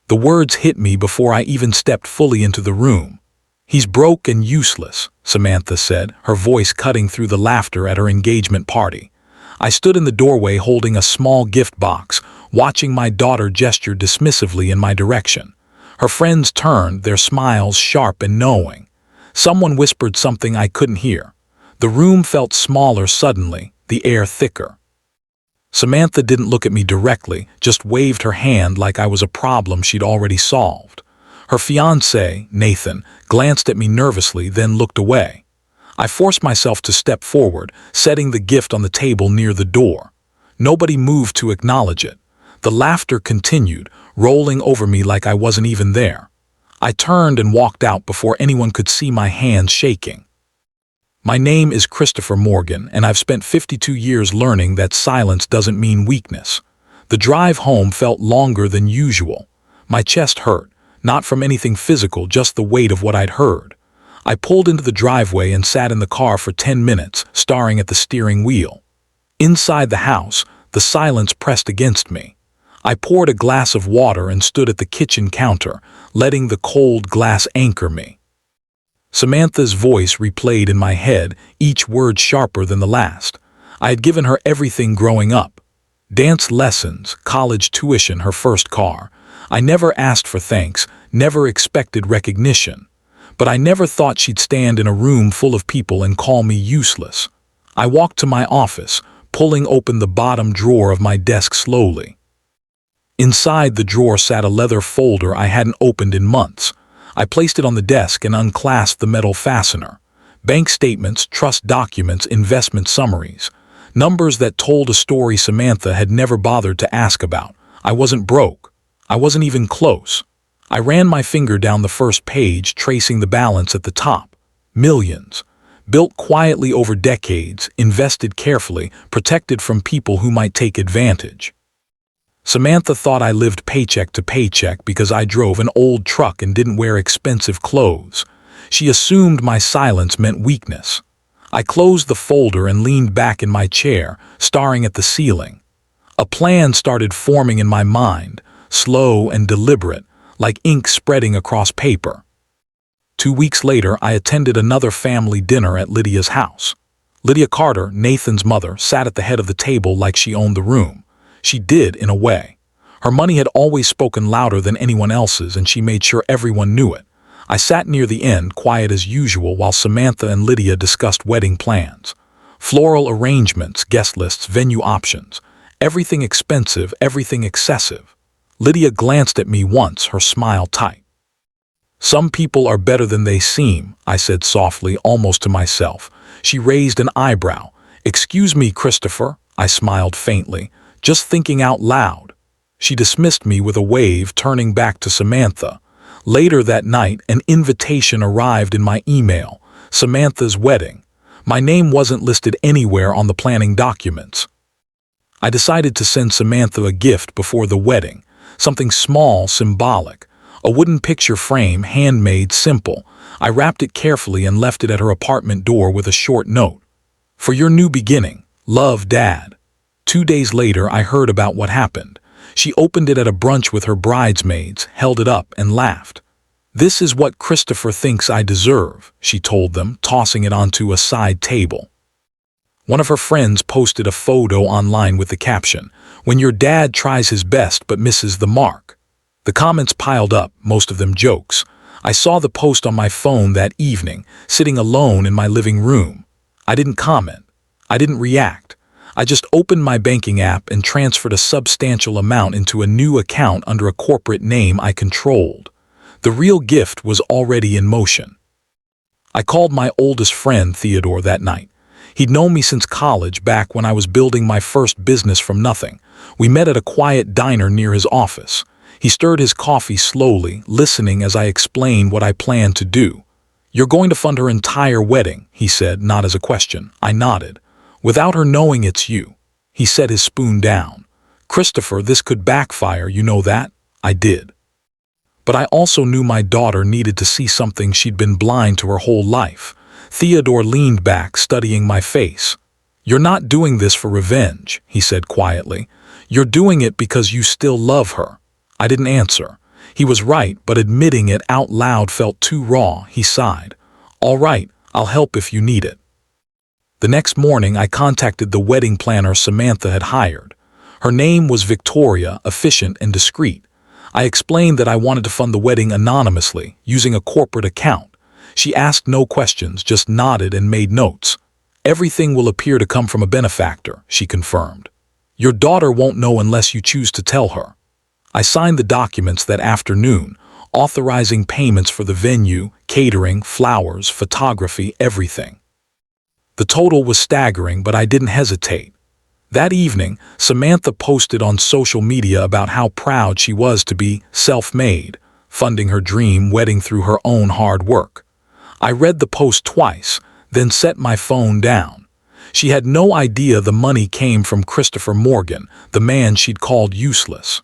The words hit me before I even stepped fully into the room. "He's broke and useless," Samantha said, her voice cutting through the laughter at her engagement party. I stood in the doorway holding a small gift box, watching my daughter gesture dismissively in my direction. Her friends turned, their smiles sharp and knowing. Someone whispered something I couldn't hear. The room felt smaller suddenly, the air thicker. Samantha didn't look at me directly, just waved her hand like I was a problem she'd already solved. Her fiancé, Nathan, glanced at me nervously, then looked away. I forced myself to step forward, setting the gift on the table near the door. Nobody moved to acknowledge it. The laughter continued, rolling over me like I wasn't even there. I turned and walked out before anyone could see my hands shaking. My name is Christopher Morgan, and I've spent 52 years learning that silence doesn't mean weakness. The drive home felt longer than usual. My chest hurt, not from anything physical, just the weight of what I'd heard. I pulled into the driveway and sat in the car for 10 minutes, staring at the steering wheel. Inside the house, the silence pressed against me. I poured a glass of water and stood at the kitchen counter, letting the cold glass anchor me. Samantha's voice replayed in my head, each word sharper than the last. I had given her everything growing up. Dance lessons, college tuition, her first car. I never asked for thanks, never expected recognition. But I never thought she'd stand in a room full of people and call me useless. I walked to my office, pulling open the bottom drawer of my desk slowly. Inside the drawer sat a leather folder I hadn't opened in months. I placed it on the desk and unclasped the metal fastener. Bank statements, trust documents, investment summaries. Numbers that told a story Samantha had never bothered to ask about. I wasn't broke. I wasn't even close. I ran my finger down the first page, tracing the balance at the top. Millions. Built quietly over decades, invested carefully, protected from people who might take advantage. Samantha thought I lived paycheck to paycheck because I drove an old truck and didn't wear expensive clothes. She assumed my silence meant weakness. I closed the folder and leaned back in my chair, staring at the ceiling. A plan started forming in my mind, slow and deliberate, like ink spreading across paper. 2 weeks later, I attended another family dinner at Lydia's house. Lydia Carter, Nathan's mother, sat at the head of the table like she owned the room. She did, in a way. Her money had always spoken louder than anyone else's, and she made sure everyone knew it. I sat near the end, quiet as usual, while Samantha and Lydia discussed wedding plans. Floral arrangements, guest lists, venue options. Everything expensive, everything excessive. Lydia glanced at me once, her smile tight. "Some people are better than they seem," I said softly, almost to myself. She raised an eyebrow. "Excuse me, Christopher," I smiled faintly, just thinking out loud. She dismissed me with a wave, turning back to Samantha. Later that night, an invitation arrived in my email. Samantha's wedding. My name wasn't listed anywhere on the planning documents. I decided to send Samantha a gift before the wedding. Something small, symbolic. A wooden picture frame, handmade, simple. I wrapped it carefully and left it at her apartment door with a short note. "For your new beginning. Love, Dad." 2 days later, I heard about what happened. She opened it at a brunch with her bridesmaids, held it up, and laughed. "This is what Christopher thinks I deserve," she told them, tossing it onto a side table. One of her friends posted a photo online with the caption, "When your dad tries his best but misses the mark." The comments piled up, most of them jokes. I saw the post on my phone that evening, sitting alone in my living room. I didn't comment. I didn't react. I just opened my banking app and transferred a substantial amount into a new account under a corporate name I controlled. The real gift was already in motion. I called my oldest friend, Theodore, that night. He'd known me since college, back when I was building my first business from nothing. We met at a quiet diner near his office. He stirred his coffee slowly, listening as I explained what I planned to do. "You're going to fund her entire wedding," he said, not as a question. I nodded. "Without her knowing it's you." He set his spoon down. "Christopher, this could backfire, you know that?" I did. But I also knew my daughter needed to see something she'd been blind to her whole life. Theodore leaned back, studying my face. "You're not doing this for revenge," he said quietly. "You're doing it because you still love her." I didn't answer. He was right, but admitting it out loud felt too raw. He sighed. "All right, I'll help if you need it." The next morning, I contacted the wedding planner Samantha had hired. Her name was Victoria, efficient and discreet. I explained that I wanted to fund the wedding anonymously, using a corporate account. She asked no questions, just nodded and made notes. "Everything will appear to come from a benefactor," she confirmed. "Your daughter won't know unless you choose to tell her." I signed the documents that afternoon, authorizing payments for the venue, catering, flowers, photography, everything. The total was staggering, but I didn't hesitate. That evening, Samantha posted on social media about how proud she was to be self-made, funding her dream wedding through her own hard work. I read the post twice, then set my phone down. She had no idea the money came from Christopher Morgan, the man she'd called useless.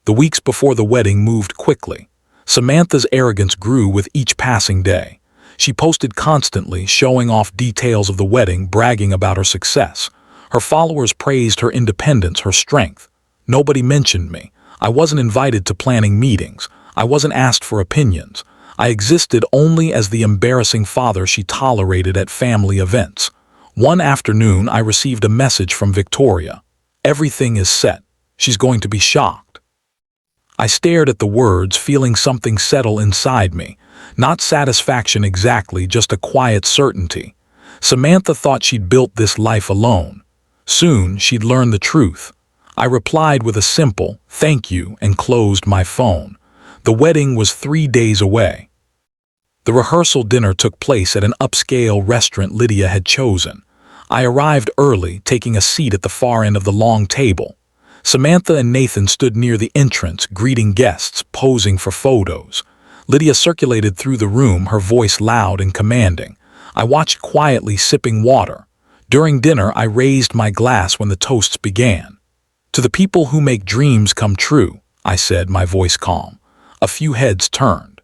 The weeks before the wedding moved quickly. Samantha's arrogance grew with each passing day. She posted constantly, showing off details of the wedding, bragging about her success. Her followers praised her independence, her strength. Nobody mentioned me. I wasn't invited to planning meetings. I wasn't asked for opinions. I existed only as the embarrassing father she tolerated at family events. One afternoon, I received a message from Victoria. "Everything is set. She's going to be shocked." I stared at the words, feeling something settle inside me. Not satisfaction exactly, just a quiet certainty. Samantha thought she'd built this life alone. Soon, she'd learn the truth. I replied with a simple, "Thank you," and closed my phone. The wedding was 3 days away. The rehearsal dinner took place at an upscale restaurant Lydia had chosen. I arrived early, taking a seat at the far end of the long table. Samantha and Nathan stood near the entrance, greeting guests, posing for photos. Lydia circulated through the room, her voice loud and commanding. I watched quietly, sipping water. During dinner, I raised my glass when the toasts began. "To the people who make dreams come true," I said, my voice calm. A few heads turned.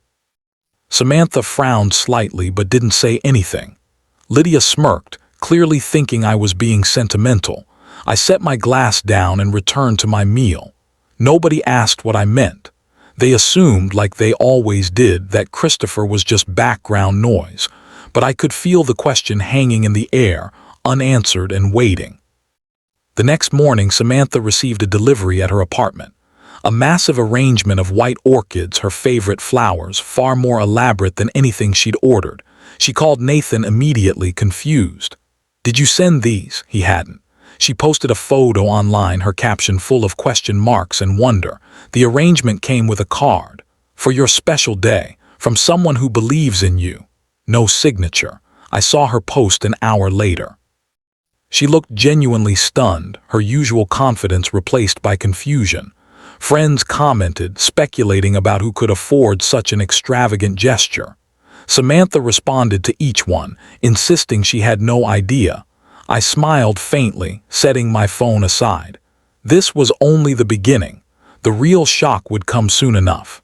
Samantha frowned slightly but didn't say anything. Lydia smirked, clearly thinking I was being sentimental. I set my glass down and returned to my meal. Nobody asked what I meant. They assumed, like they always did, that Christopher was just background noise. But I could feel the question hanging in the air, unanswered and waiting. The next morning, Samantha received a delivery at her apartment. A massive arrangement of white orchids, her favorite flowers, far more elaborate than anything she'd ordered. She called Nathan immediately, confused. "Did you send these?" He hadn't. She posted a photo online, her caption full of question marks and wonder. The arrangement came with a card. "For your special day, from someone who believes in you." No signature. I saw her post an hour later. She looked genuinely stunned, her usual confidence replaced by confusion. Friends commented, speculating about who could afford such an extravagant gesture. Samantha responded to each one, insisting she had no idea. I smiled faintly, setting my phone aside. This was only the beginning. The real shock would come soon enough.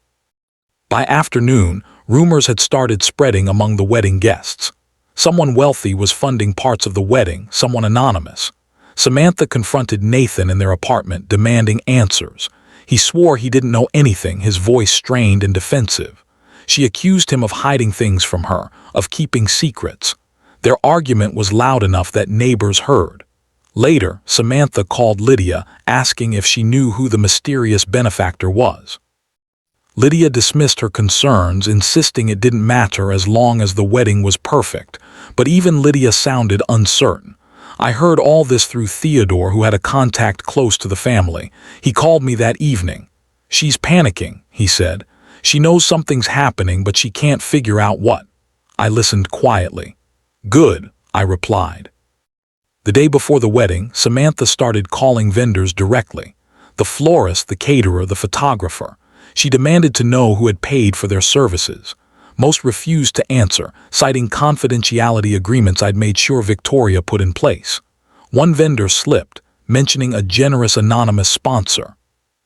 By afternoon, rumors had started spreading among the wedding guests. Someone wealthy was funding parts of the wedding, someone anonymous. Samantha confronted Nathan in their apartment, demanding answers. He swore he didn't know anything, his voice strained and defensive. She accused him of hiding things from her, of keeping secrets. Their argument was loud enough that neighbors heard. Later, Samantha called Lydia, asking if she knew who the mysterious benefactor was. Lydia dismissed her concerns, insisting it didn't matter as long as the wedding was perfect. But even Lydia sounded uncertain. I heard all this through Theodore, who had a contact close to the family. He called me that evening. "She's panicking," he said. "She knows something's happening, but she can't figure out what." I listened quietly. "Good," I replied. The day before the wedding, Samantha started calling vendors directly. The florist, the caterer, the photographer. She demanded to know who had paid for their services. Most refused to answer, citing confidentiality agreements I'd made sure Victoria put in place. One vendor slipped, mentioning a generous anonymous sponsor.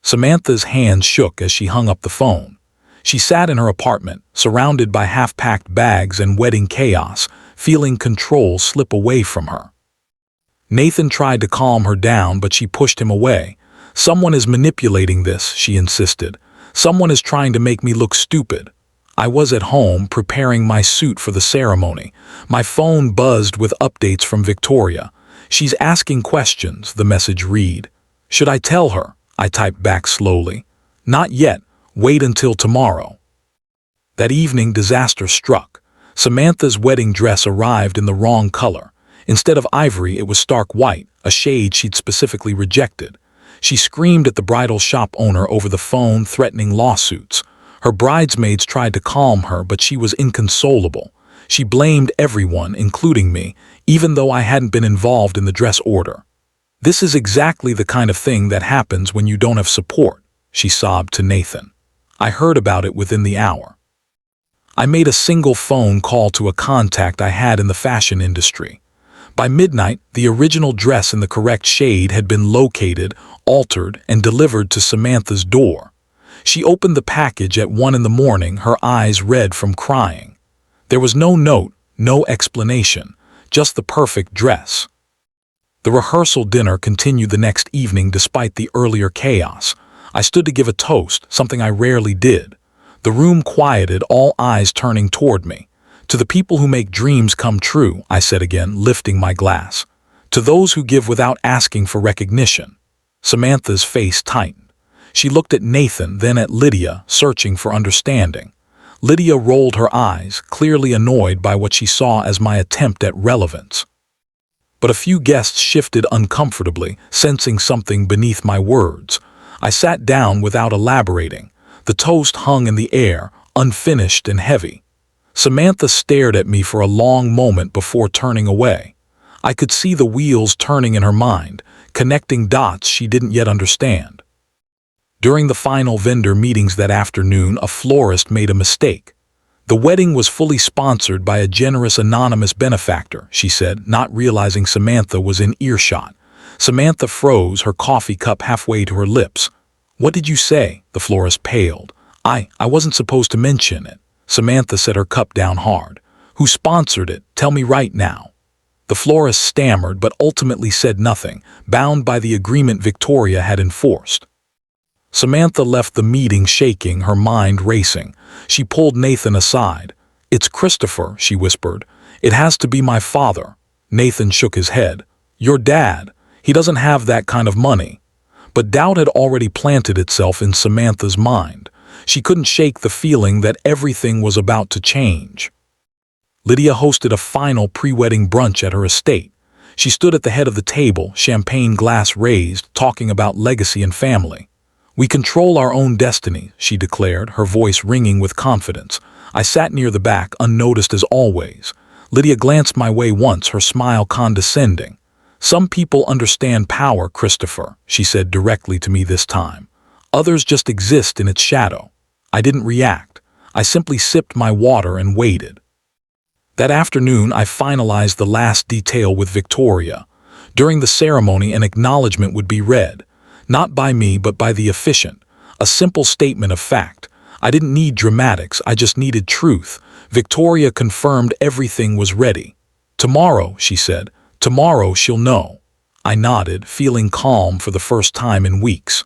Samantha's hands shook as she hung up the phone. She sat in her apartment, surrounded by half-packed bags and wedding chaos, feeling control slip away from her. Nathan tried to calm her down, but she pushed him away. "Someone is manipulating this," she insisted. Someone is trying to make me look stupid. I was at home preparing my suit for the ceremony. My phone buzzed with updates from Victoria. She's asking questions, the message read. Should I tell her? I typed back slowly. Not yet. Wait until tomorrow. That evening, disaster struck. Samantha's wedding dress arrived in the wrong color. Instead of ivory, it was stark white, a shade she'd specifically rejected. She screamed at the bridal shop owner over the phone, threatening lawsuits. Her bridesmaids tried to calm her, but she was inconsolable. She blamed everyone, including me, even though I hadn't been involved in the dress order. This is exactly the kind of thing that happens when you don't have support, she sobbed to Nathan. I heard about it within the hour. I made a single phone call to a contact I had in the fashion industry. By midnight, the original dress in the correct shade had been located, altered, and delivered to Samantha's door. She opened the package at 1 in the morning, her eyes red from crying. There was no note, no explanation, just the perfect dress. The rehearsal dinner continued the next evening despite the earlier chaos. I stood to give a toast, something I rarely did. The room quieted, all eyes turning toward me. To the people who make dreams come true, I said again, lifting my glass. To those who give without asking for recognition. Samantha's face tightened. She looked at Nathan, then at Lydia, searching for understanding. Lydia rolled her eyes, clearly annoyed by what she saw as my attempt at relevance. But a few guests shifted uncomfortably, sensing something beneath my words. I sat down without elaborating. The toast hung in the air, unfinished and heavy. Samantha stared at me for a long moment before turning away. I could see the wheels turning in her mind, connecting dots she didn't yet understand. During the final vendor meetings that afternoon, a florist made a mistake. The wedding was fully sponsored by a generous anonymous benefactor, she said, not realizing Samantha was in earshot. Samantha froze, her coffee cup halfway to her lips. What did you say? The florist paled. I wasn't supposed to mention it. Samantha set her cup down hard. Who sponsored it? Tell me right now. The florist stammered but ultimately said nothing, bound by the agreement Victoria had enforced. Samantha left the meeting shaking, her mind racing. She pulled Nathan aside. It's Christopher, she whispered. It has to be my father. Nathan shook his head. Your dad. He doesn't have that kind of money. But doubt had already planted itself in Samantha's mind. She couldn't shake the feeling that everything was about to change. Lydia hosted a final pre-wedding brunch at her estate. She stood at the head of the table, champagne glass raised, talking about legacy and family. We control our own destiny, she declared, her voice ringing with confidence. I sat near the back, unnoticed as always. Lydia glanced my way once, her smile condescending. Some people understand power, Christopher, she said directly to me this time. Others just exist in its shadow. I didn't react. I simply sipped my water and waited. That afternoon, I finalized the last detail with Victoria. During the ceremony, an acknowledgement would be read. Not by me, but by the officiant. A simple statement of fact. I didn't need dramatics, I just needed truth. Victoria confirmed everything was ready. Tomorrow, she said. Tomorrow she'll know. I nodded, feeling calm for the first time in weeks.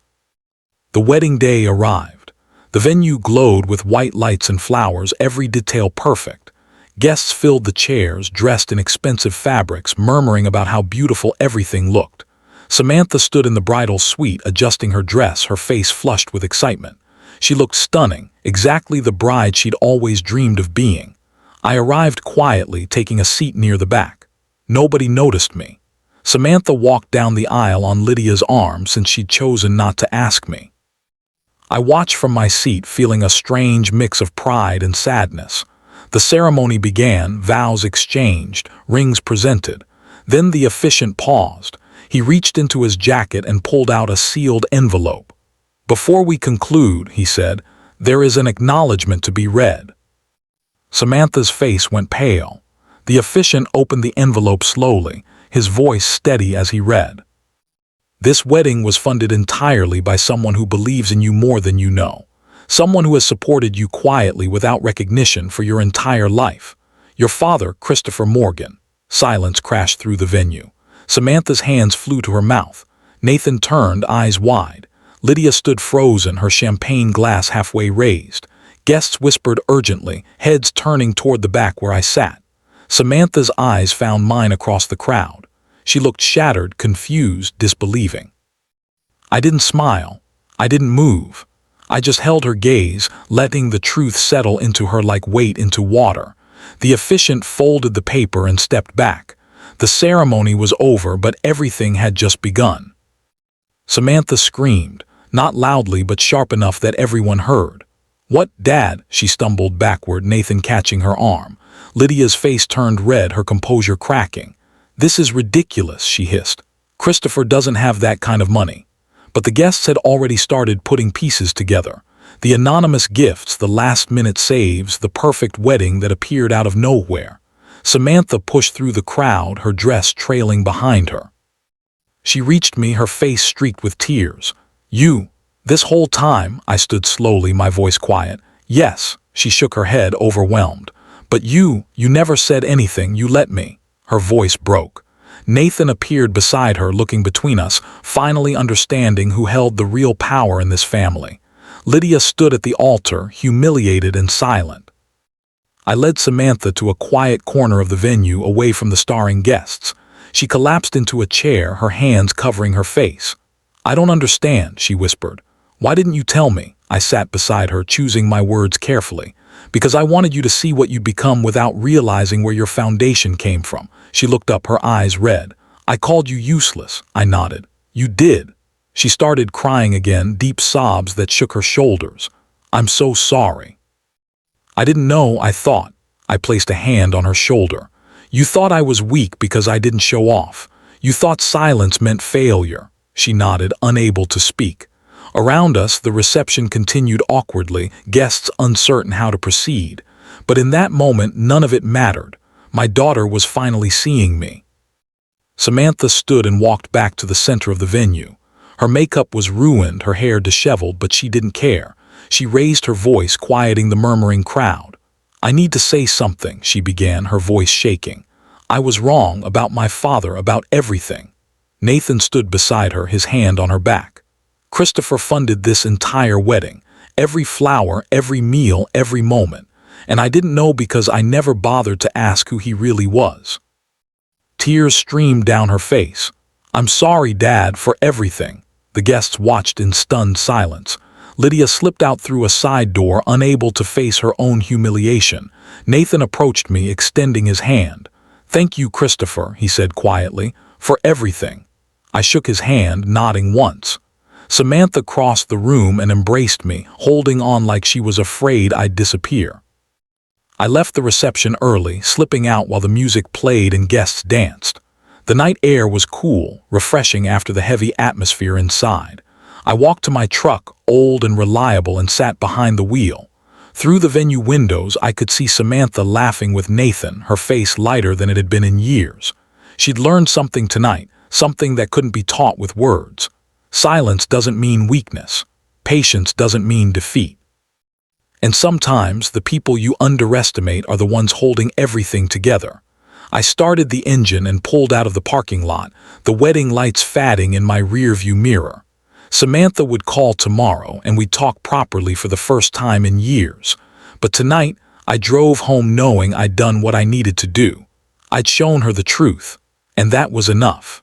The wedding day arrived. The venue glowed with white lights and flowers, every detail perfect. Guests filled the chairs, dressed in expensive fabrics, murmuring about how beautiful everything looked. Samantha stood in the bridal suite, adjusting her dress, her face flushed with excitement. She looked stunning, exactly the bride she'd always dreamed of being. I arrived quietly, taking a seat near the back. Nobody noticed me. Samantha walked down the aisle on Lydia's arm since she'd chosen not to ask me. I watched from my seat, feeling a strange mix of pride and sadness. The ceremony began, vows exchanged, rings presented. Then the officiant paused. He reached into his jacket and pulled out a sealed envelope. Before we conclude, he said, there is an acknowledgement to be read. Samantha's face went pale. The officiant opened the envelope slowly, his voice steady as he read. This wedding was funded entirely by someone who believes in you more than you know. Someone who has supported you quietly without recognition for your entire life. Your father, Christopher Morgan. Silence crashed through the venue. Samantha's hands flew to her mouth. Nathan turned, eyes wide. Lydia stood frozen, her champagne glass halfway raised. Guests whispered urgently, heads turning toward the back where I sat. Samantha's eyes found mine across the crowd. She looked shattered, confused, disbelieving. I didn't smile. I didn't move. I just held her gaze, letting the truth settle into her like weight into water. The officiant folded the paper and stepped back. The ceremony was over, but everything had just begun. Samantha screamed, not loudly but sharp enough that everyone heard. "What, Dad?" She stumbled backward, Nathan catching her arm. Lydia's face turned red, her composure cracking. "This is ridiculous," she hissed. "Christopher doesn't have that kind of money." But the guests had already started putting pieces together. The anonymous gifts, the last-minute saves, the perfect wedding that appeared out of nowhere. Samantha pushed through the crowd, her dress trailing behind her. She reached me, her face streaked with tears. "You, this whole time," I stood slowly, my voice quiet. "Yes," she shook her head, overwhelmed. "But you never said anything, you let me." Her voice broke. Nathan appeared beside her, looking between us, finally understanding who held the real power in this family. Lydia stood at the altar, humiliated and silent. I led Samantha to a quiet corner of the venue, away from the starring guests. She collapsed into a chair, her hands covering her face. "I don't understand," she whispered. "Why didn't you tell me?" I sat beside her, choosing my words carefully. "Because I wanted you to see what you'd become without realizing where your foundation came from." She looked up, her eyes red. "I called you useless," I nodded. "You did." She started crying again, deep sobs that shook her shoulders. "I'm so sorry." "I didn't know," I thought. I placed a hand on her shoulder. "You thought I was weak because I didn't show off. You thought silence meant failure." She nodded, unable to speak. Around us, the reception continued awkwardly, guests uncertain how to proceed. But in that moment, none of it mattered. My daughter was finally seeing me. Samantha stood and walked back to the center of the venue. Her makeup was ruined, her hair disheveled, but she didn't care. She raised her voice, quieting the murmuring crowd. "I need to say something," she began, her voice shaking. "I was wrong about my father, about everything." Nathan stood beside her, his hand on her back. "Christopher funded this entire wedding. Every flower, every meal, every moment. And I didn't know because I never bothered to ask who he really was." Tears streamed down her face. "I'm sorry, Dad, for everything." The guests watched in stunned silence. Lydia slipped out through a side door, unable to face her own humiliation. Nathan approached me, extending his hand. "Thank you, Christopher," he said quietly, "for everything." I shook his hand, nodding once. Samantha crossed the room and embraced me, holding on like she was afraid I'd disappear. I left the reception early, slipping out while the music played and guests danced. The night air was cool, refreshing after the heavy atmosphere inside. I walked to my truck, old and reliable, and sat behind the wheel. Through the venue windows, I could see Samantha laughing with Nathan, her face lighter than it had been in years. She'd learned something tonight, something that couldn't be taught with words. Silence doesn't mean weakness. Patience doesn't mean defeat. And sometimes the people you underestimate are the ones holding everything together. I started the engine and pulled out of the parking lot, the wedding lights fading in my rearview mirror. Samantha would call tomorrow and we'd talk properly for the first time in years. But tonight, I drove home knowing I'd done what I needed to do. I'd shown her the truth, and that was enough.